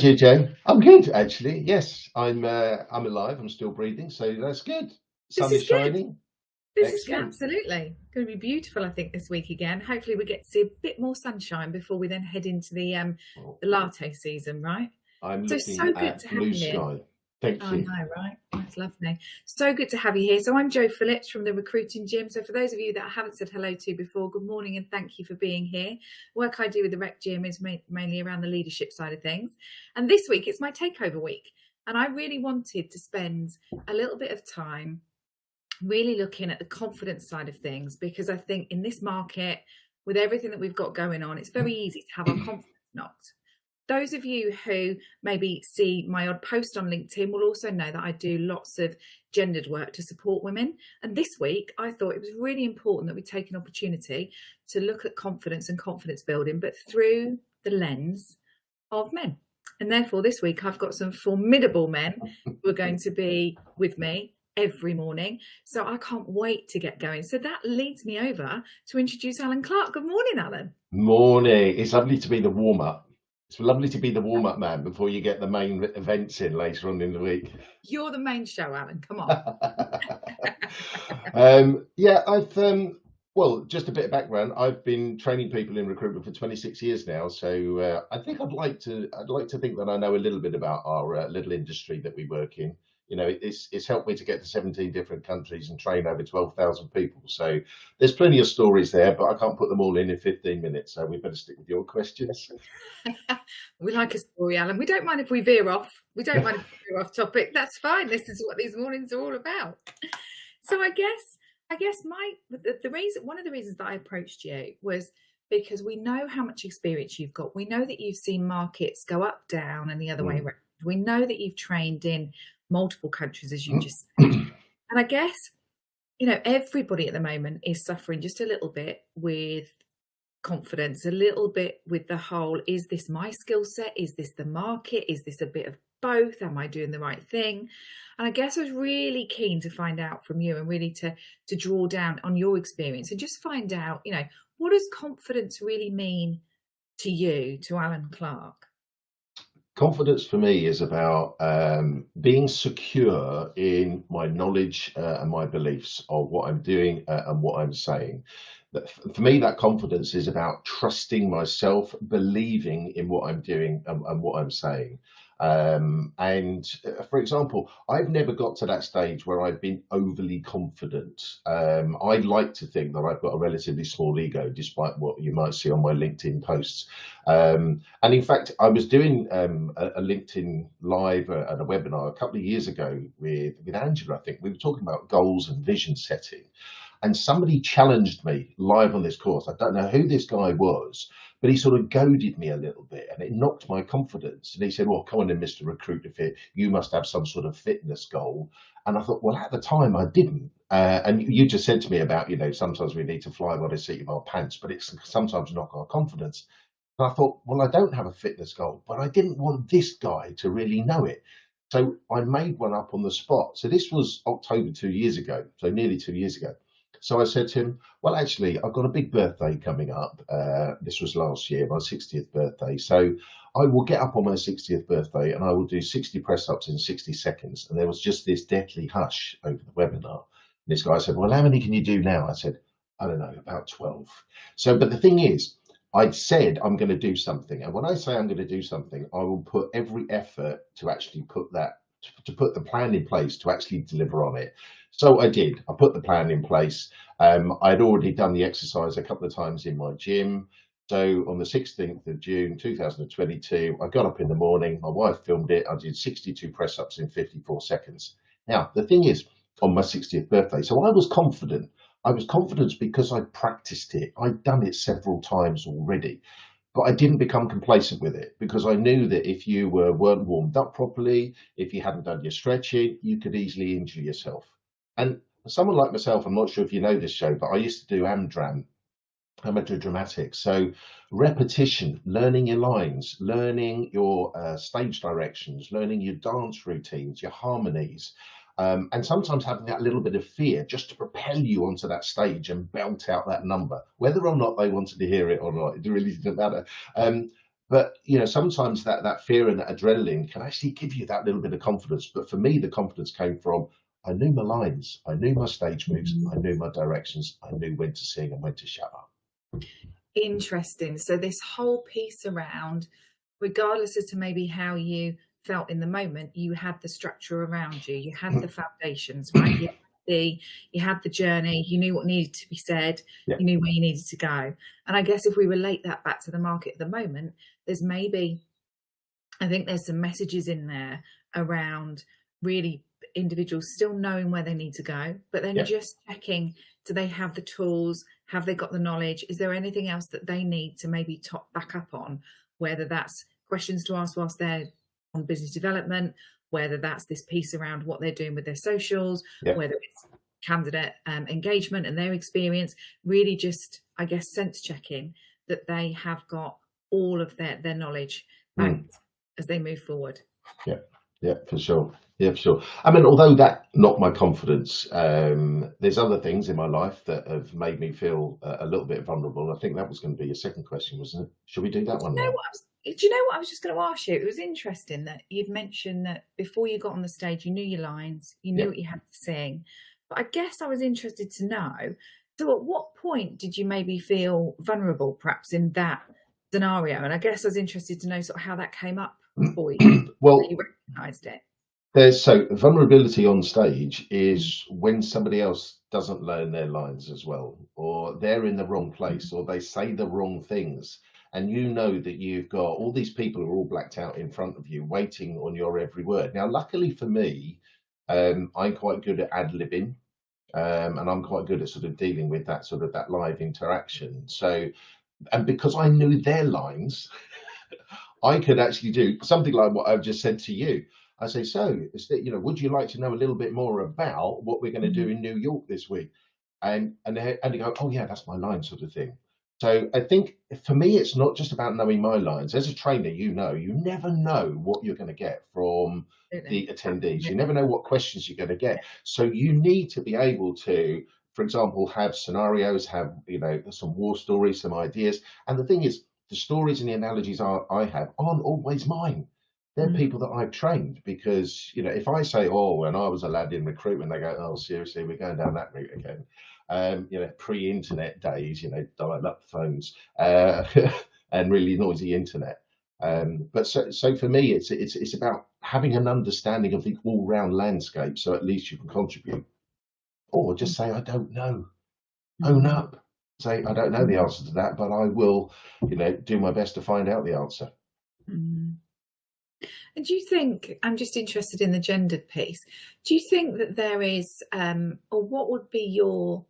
JJ, I'm good actually. Yes, I'm alive. I'm still breathing, so that's good. This Sun is is good. shining. This is Excellent. absolutely going to be beautiful, I think, this week again. Hopefully, we get to see a bit more sunshine before we then head into Well, the latte season, right? I'm So looking good at to have blue you here. sky. Thank Oh, I you. know, right? That's lovely. So good to have you here. So I'm Jo Phillips from the Recruiting Gym. So for those of you that I haven't said hello to before, good morning and thank you for being here. Work I do with the Rec Gym is mainly around the leadership side of things. And this week it's my takeover week. And I really wanted to spend a little bit of time really looking at the confidence side of things, because I think in this market, with everything that we've got going on, it's very easy to have our confidence knocked. Those of you who maybe see my odd post on LinkedIn will also know that I do lots of gendered work to support women. And this week, I thought it was really important that we take an opportunity to look at confidence and confidence building, but through the lens of men. And therefore, this week, I've got some formidable men who are going to be with me every morning. So I can't wait to get going. So that leads me over to introduce Alan Clarke. Good morning, Alan. Morning. It's lovely to be the warm up. It's lovely to be the warm up man before you get the main events in later on in the week. You're the main show, Alan. Come on. Yeah, well, just a bit of background. I've been training people in recruitment for 26 years now, so I think I'd like to think that I know a little bit about our little industry that we work in. You know, it's helped me to get to 17 different countries and train over 12,000 people. So there's plenty of stories there, but I can't put them all in 15 minutes. So we better stick with your questions. We like a story, Alan. We don't mind if we veer off. We don't mind if we veer off topic. That's fine. This is what these mornings are all about. So I guess the reason, one of the reasons that I approached you was because we know how much experience you've got. We know that you've seen markets go up, down, and the other way Mm. around. We know that you've trained in multiple countries, as you just said. And I guess, everybody at the moment is suffering just a little bit with confidence, a little bit with the whole, is this my skill set? Is this the market? Is this a bit of both? Am I doing the right thing? And I guess I was really keen to find out from you and really to draw down on your experience and just find out, what does confidence really mean to you, to Alan Clarke? Confidence for me is about being secure in my knowledge and my beliefs of what I'm doing and what I'm saying. For me, that confidence is about trusting myself, believing in what I'm doing and what I'm saying. For example, I've never got to that stage where I've been overly confident. I like to think that I've got a relatively small ego, despite what you might see on my LinkedIn posts. And in fact, I was doing a LinkedIn live and a webinar a couple of years ago with Angela. I think we were talking about goals and vision setting. And somebody challenged me live on this course. I don't know who this guy was, but he sort of goaded me a little bit and it knocked my confidence. And he said, well, come on in, Mr. RecruiterFit, you must have some sort of fitness goal. And I thought, well, at the time I didn't. And you just said to me about, sometimes we need to fly by the seat of our pants, but it's sometimes knock our confidence. And I thought, well, I don't have a fitness goal, but I didn't want this guy to really know it. So I made one up on the spot. So this was October 2 years ago, so nearly 2 years ago. So I said to him, well, actually, I've got a big birthday coming up. This was last year, my 60th birthday. So I will get up on my 60th birthday and I will do 60 press ups in 60 seconds. And there was just this deathly hush over the webinar. And this guy said, well, how many can you do now? I said, I don't know, about 12. So, but the thing is, I'd said I'm going to do something. And when I say I'm going to do something, I will put every effort to actually put the plan in place to actually deliver on it. So I did. I put the plan in place. I'd already done the exercise a couple of times in my gym. So on the 16th of June 2022, I got up in the morning. My wife filmed it. I did 62 press ups in 54 seconds. Now, the thing is, on my 60th birthday, so I was confident. I was confident because I practiced it. I'd done it several times already. But I didn't become complacent with it because I knew that if you weren't warmed up properly, if you hadn't done your stretching, you could easily injure yourself. And for someone like myself, I'm not sure if you know this show, but I used to do AmDram, amateur dramatics. So repetition, learning your lines, learning your stage directions, learning your dance routines, your harmonies, and sometimes having that little bit of fear just to propel you onto that stage and belt out that number, whether or not they wanted to hear it or not, it really didn't matter. Um, But sometimes that fear and that adrenaline can actually give you that little bit of confidence. But for me, the confidence came from I knew my lines, I knew my stage moves, I knew my directions, I knew when to sing and when to shut up. Interesting. So this whole piece around, regardless as to maybe how you felt in the moment, you had the structure around you. You had the foundations, right? You had the journey. You knew what needed to be said. Yeah. You knew where you needed to go. And I guess if we relate that back to the market at the moment, I think there's some messages in there around really individuals still knowing where they need to go, but then just checking, do they have the tools? Have they got the knowledge? Is there anything else that they need to maybe top back up on, whether that's questions to ask whilst they're on business development, whether that's this piece around what they're doing with their socials, whether it's candidate engagement and their experience, really just, I guess, sense checking that they have got all of their knowledge banked as they move forward. Yeah, for sure. Yeah, for sure. I mean, although that knocked my confidence, there's other things in my life that have made me feel a little bit vulnerable. I think that was going to be your second question, wasn't it? Should we do that one now? Do you know what I was just going to ask you? It was interesting that you'd mentioned that before you got on the stage, you knew your lines, you knew what you had to sing. But I guess I was interested to know, so at what point did you maybe feel vulnerable, perhaps in that scenario? And I guess I was interested to know sort of how that came up for you. Well, you recognised it. So vulnerability on stage is when somebody else doesn't learn their lines as well, or they're in the wrong place, or they say the wrong things. And you know that you've got all these people who are all blacked out in front of you, waiting on your every word. Now, luckily for me, I'm quite good at ad-libbing, and I'm quite good at sort of dealing with that live interaction. So, and because I knew their lines, I could actually do something like what I've just said to you. I say, so, would you like to know a little bit more about what we're going to do in New York this week? And they go, oh yeah, that's my line, sort of thing. So I think for me, it's not just about knowing my lines. As a trainer, you never know what you're going to get from the attendees. You never know what questions you're going to get. So you need to be able to, for example, have scenarios, have some war stories, some ideas. And the thing is, the stories and the analogies I have aren't always mine. They're people that I've trained, because if I say, oh, when I was a lad in recruitment, they go, oh, seriously, we're going down that route again. Pre-internet days, dial-up phones, and really noisy internet. But so for me, it's about having an understanding of the all-round landscape, so at least you can contribute, or just say, I don't know. Own up. Say, I don't know the answer to that, but I will, do my best to find out the answer. And do you think, I'm just interested in the gendered piece, do you think that there is, or what would be your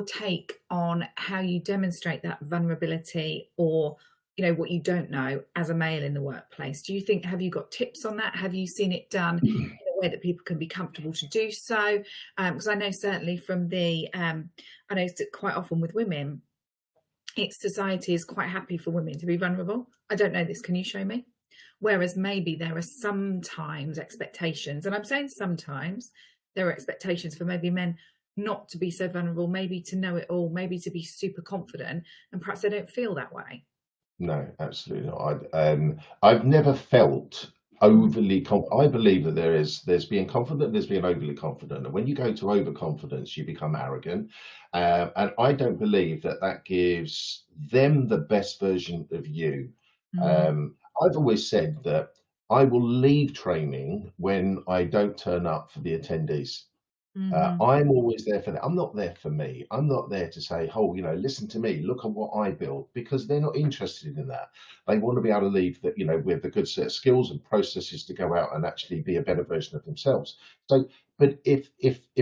take on how you demonstrate that vulnerability, or what you don't know as a male in the workplace? Do you think, have you got tips on that? Have you seen it done in a way that people can be comfortable to do so? Because I know certainly from I know quite often with women, society is quite happy for women to be vulnerable. I don't know this, can you show me? Whereas maybe there are sometimes expectations, and I'm saying sometimes there are expectations for maybe men not to be so vulnerable, maybe to know it all, maybe to be super confident, and perhaps they don't feel that way. No, absolutely not. I've never felt overly confident. I believe that there's being confident, there's being overly confident, and when you go to overconfidence, you become arrogant. And I don't believe that gives them the best version of you. I've always said that I will leave training when I don't turn up for the attendees. I'm always there for them. I'm not there for me. I'm not there to say, oh, listen to me, look at what I build, because they're not interested in that. They want to be able to leave that, with a good set of skills and processes to go out and actually be a better version of themselves. So, but if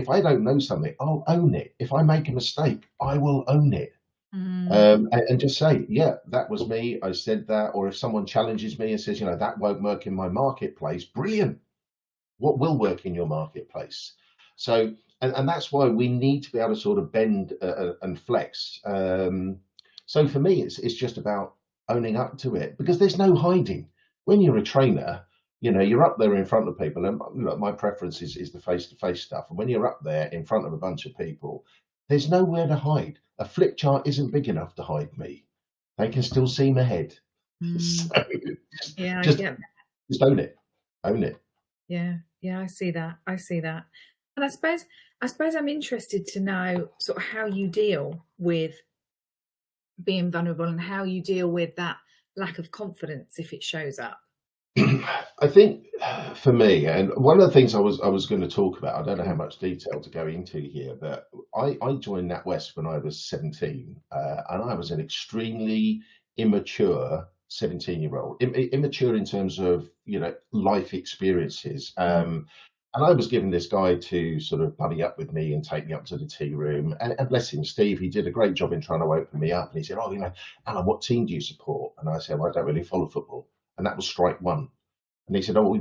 I don't know something, I'll own it. If I make a mistake, I will own it. And just say, yeah, that was me. I said that. Or if someone challenges me and says, that won't work in my marketplace, brilliant. What will work in your marketplace? So, and that's why we need to be able to sort of bend and flex. So for me, it's just about owning up to it, because there's no hiding. When you're a trainer, you're up there in front of people, and my preference is the face-to-face stuff. And when you're up there in front of a bunch of people, there's nowhere to hide. A flip chart isn't big enough to hide me. They can still see my head. Mm. So Yeah, I just, get. just own it. Own it. Yeah, yeah, I see that. I see that. And I suppose I'm interested to know sort of how you deal with being vulnerable and how you deal with that lack of confidence if it shows up. I think for me, and one of the things I was going to talk about, I don't know how Mm, much detail to go into here, but I joined NatWest when I was 17, and I was an extremely immature 17-year-old, immature in terms of life experiences. mm, And I was given this guy to sort of buddy up with me and take me up to the tea room. And bless him, Steve, he did a great job in trying to open me up. And he said, "Oh, Alan, what team do you support?" And I said, "Well, I don't really follow football." And that was strike one. And he said, "Oh,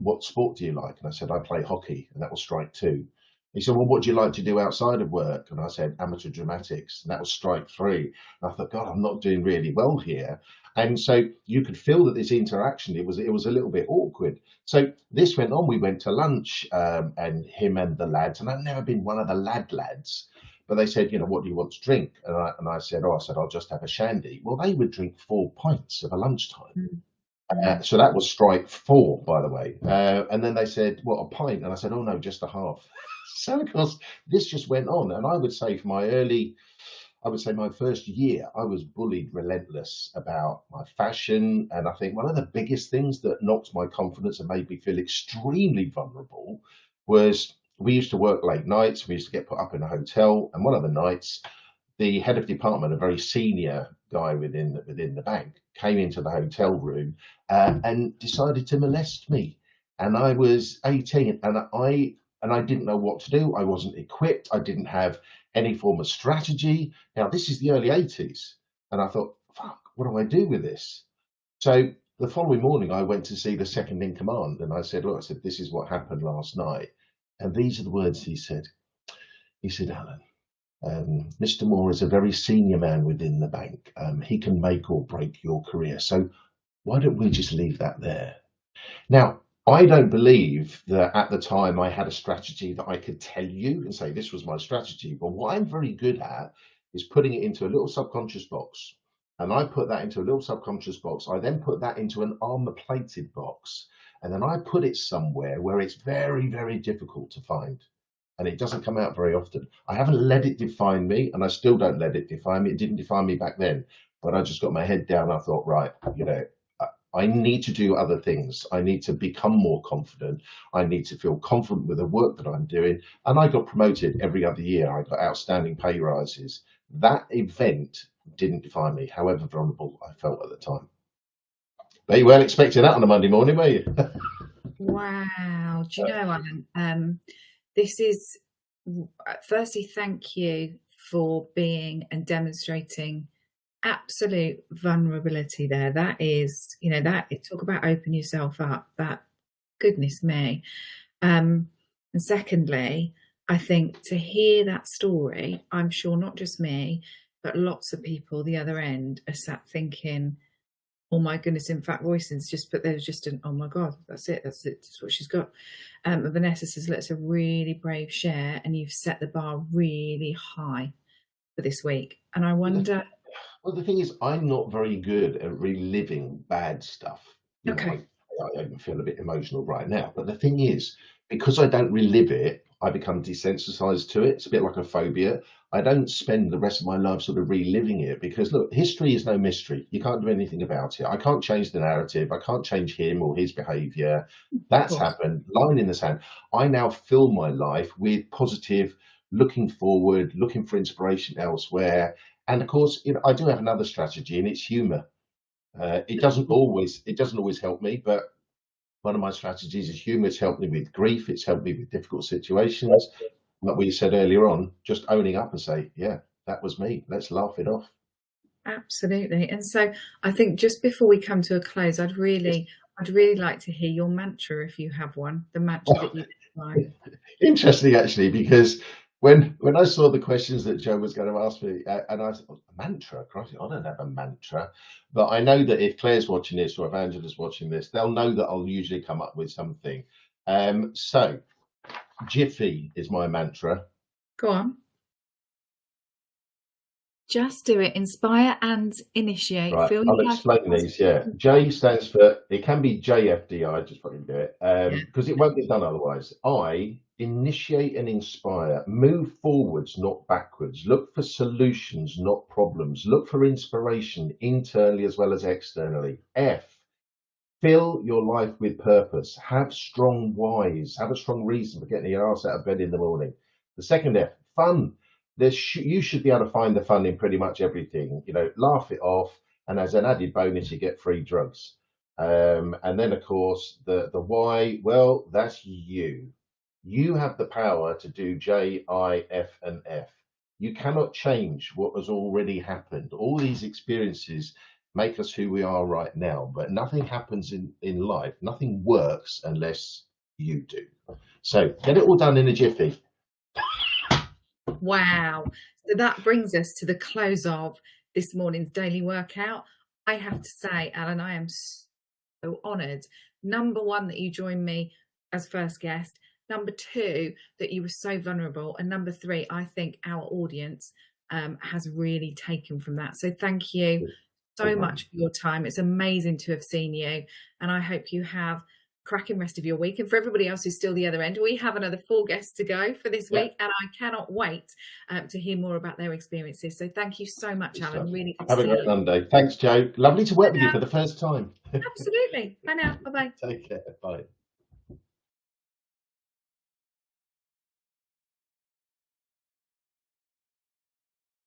what sport do you like?" And I said, "I play hockey." And that was strike two. He said, "Well, what do you like to do outside of work?" And I said, "Amateur dramatics." And that was strike three. And I thought, God, I'm not doing really well here. And so you could feel that this interaction, it was a little bit awkward. So this went on. We went to lunch, and him and the lads, and I've never been one of the lads, but they said, "What do you want to drink?" And I said, "I'll just have a shandy." Well, they would drink 4 pints at a lunchtime. mm, mm, So that was strike four, by the way. And then they said, "What, a pint?" And I said, "Oh, no, just a half." So, of course, this just went on. And I would say my first year, I was bullied relentless about my fashion. And I think one of the biggest things that knocked my confidence and made me feel extremely vulnerable was we used to work late nights. We used to get put up in a hotel. And one of the nights, the head of department, a very senior guy within the bank, came into the hotel room and decided to molest me. And I was 18, and I didn't know what to do. I wasn't equipped. I didn't have any form of strategy. Now this is the early 80s, and I thought, "Fuck, what do I do with this?" So the following morning, I went to see the second in command, and I said, "Look," I said, "this is what happened last night." And these are the words he said. He said, "Alan, Mr. Moore is a very senior man within the bank. He can make or break your career. So why don't we just leave that there?" Now, I don't believe that at the time I had a strategy that I could tell you and say this was my strategy. But what I'm very good at is putting it into a little subconscious box. And I put that into a little subconscious box. I then put that into an armor plated box. And then I put it somewhere where it's very, very difficult to find. And it doesn't come out very often. I haven't let it define me, and I still don't let it define me. It didn't define me back then. But I just got my head down. I thought, right, I need to do other things. I need to become more confident. I need to feel confident with the work that I'm doing. And I got promoted every other year. I got outstanding pay rises. That event didn't define me, however vulnerable I felt at the time. But you weren't expecting that on a Monday morning, were you? Wow. Do you know, Alan, this is, firstly, thank you for being and demonstrating absolute vulnerability there. That is, talk about open yourself up. That, goodness me. And secondly, I think to hear that story, I'm sure not just me, but lots of people the other end are sat thinking, "Oh my goodness," in fact, Royston's just put there's just an, "Oh my God, that's it, that's what she's got." And Vanessa says, "That's a really brave share, and you've set the bar really high for this week." And I wonder, Well, the thing is, I'm not very good at reliving bad stuff. okay, I even feel a bit emotional right now. But the thing is, because I don't relive it, I become desensitized to it. It's a bit like a phobia. I don't spend the rest of my life sort of reliving it because, look, history is no mystery. You can't do anything about it. I can't change the narrative. I can't change him or his behavior. of That's course, happened, line in the sand. I now fill my life with positive, looking forward, looking for inspiration elsewhere. And of course, I do have another strategy, and it's humor. It doesn't always help me, but one of my strategies is humor. It's helped me with grief. It's helped me with difficult situations. Like we said earlier on, just owning up and say, "Yeah, that was me. Let's laugh it off." absolutely. And so I think just before we come to a close, I'd really like to hear your mantra if you have one, the mantra that you live by. Interesting, actually, because when I saw the questions that Joe was going to ask me, and I thought, mantra, Christ, I don't have a mantra, but I know that if Claire's watching this or if Angela's watching this, they'll know that I'll usually come up with something. So Jiffy is my mantra. Go on. Just do it. Inspire and initiate. Right, Feel I'll your life. explain these. Yeah, J stands for, it can be JFDI, just fucking do it, because it won't get done otherwise. I, initiate and inspire. Move forwards, not backwards. Look for solutions, not problems. Look for inspiration internally as well as externally. F, fill your life with purpose. Have strong whys. Have a strong reason for getting your ass out of bed in the morning. The second F, fun. You should be able to find the fun in pretty much everything. You know, laugh it off, and as an added bonus, you get free drugs. And then, of course, the why. Well, that's you. You have the power to do J, I, F, and F. You cannot change what has already happened. All these experiences make us who we are right now, but nothing happens in life. Nothing works unless you do. So get it all done in a jiffy. Wow. So that brings us to the close of this morning's daily workout. I have to say, Alan, I am so honoured. Number one, that you joined me as first guest. Number two, that you were so vulnerable. And number three, I think our audience has really taken from that. So thank you so much for your time. It's amazing to have seen you. And I hope you have cracking rest of your week. And for everybody else who's still the other end, we have another 4 guests to go for this week, and I cannot wait to hear more about their experiences. So thank you so much, Alan. Really good have a great Monday. Thanks, Joe. Lovely to work with you for the first time. Absolutely. Bye now. Bye-bye. Take care. Bye.